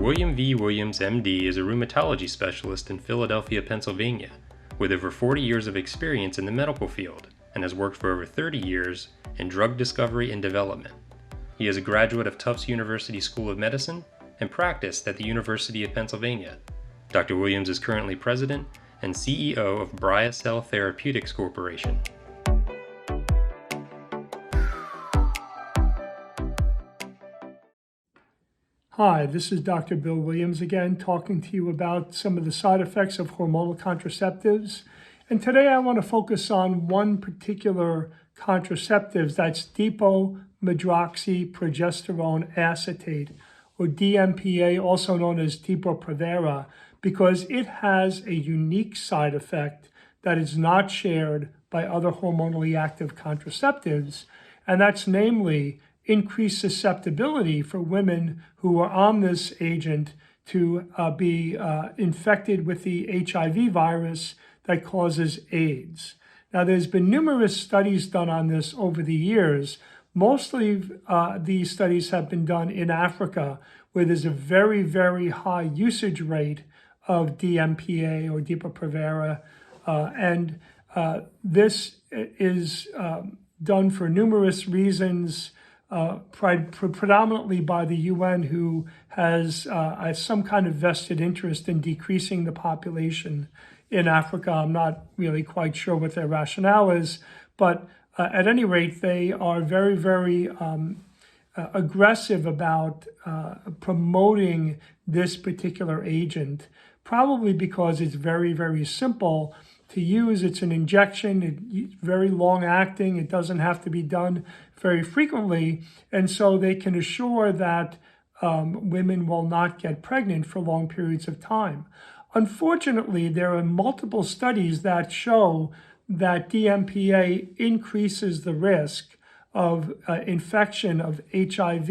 William V. Williams, MD, is a rheumatology specialist in Philadelphia, Pennsylvania, with over 40 years of experience in the medical field and has worked for over 30 years in drug discovery and development. He is a graduate of Tufts University School of Medicine and practiced at the University of Pennsylvania. Dr. Williams is currently president and CEO of BriaCell Therapeutics Corporation. Hi, this is Dr. Bill Williams again, talking to you about some of the side effects of hormonal contraceptives. And today I want to focus on one particular contraceptive, that's Depo-Medroxyprogesterone acetate, or DMPA, also known as Depo-Provera, because it has a unique side effect that is not shared by other hormonally active contraceptives, and that's namely increased susceptibility for women who are on this agent to be infected with the HIV virus that causes AIDS. Now, there's been numerous studies done on this over the years. Mostly these studies have been done in Africa, where there's a very, very high usage rate of DMPA or Depo-Provera, and this is done for numerous reasons, predominantly by the UN, who has some kind of vested interest in decreasing the population in Africa. I'm not really quite sure what their rationale is, but at any rate, they are very, very aggressive about promoting this particular agent, probably because it's very, very simple to use. It's an injection, it's very long acting, it doesn't have to be done very frequently, and so they can assure that women will not get pregnant for long periods of time. Unfortunately, there are multiple studies that show that DMPA increases the risk of infection of HIV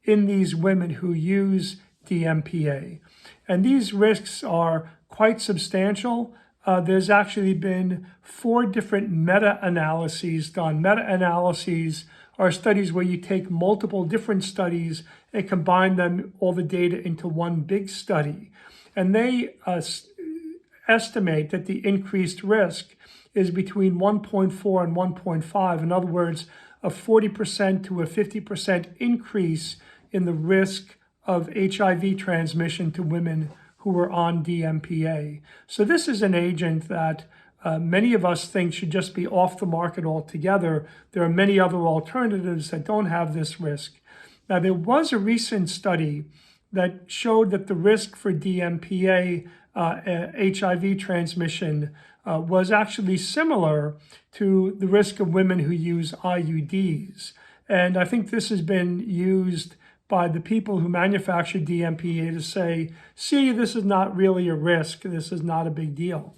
in these women who use DMPA. And these risks are quite substantial. There's actually been 4 different meta-analyses done. Meta-analyses are studies where you take multiple different studies and combine them, all the data, into one big study. And they estimate that the increased risk is between 1.4 and 1.5. In other words, a 40% to a 50% increase in the risk of HIV transmission to women who are on DMPA. So this is an agent that many of us think should just be off the market altogether. There are many other alternatives that don't have this risk. Now, there was a recent study that showed that the risk for DMPA HIV transmission was actually similar to the risk of women who use IUDs. And I think this has been used by the people who manufacture DMPA to say, see, this is not really a risk, this is not a big deal.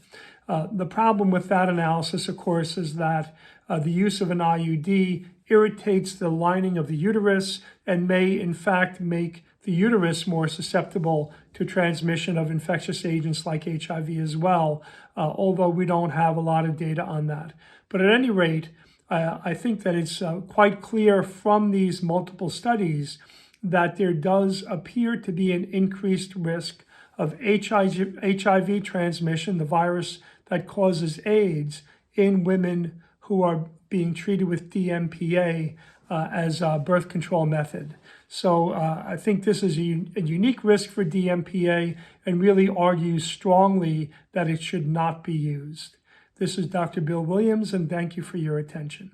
The problem with that analysis, of course, is that the use of an IUD irritates the lining of the uterus and may, in fact, make the uterus more susceptible to transmission of infectious agents like HIV as well, although we don't have a lot of data on that. But at any rate, I think that it's quite clear from these multiple studies that there does appear to be an increased risk of HIV transmission, the virus that causes AIDS, in women who are being treated with DMPA as a birth control method. So I think this is a unique risk for DMPA and really argues strongly that it should not be used. This is Dr. Bill Williams, and thank you for your attention.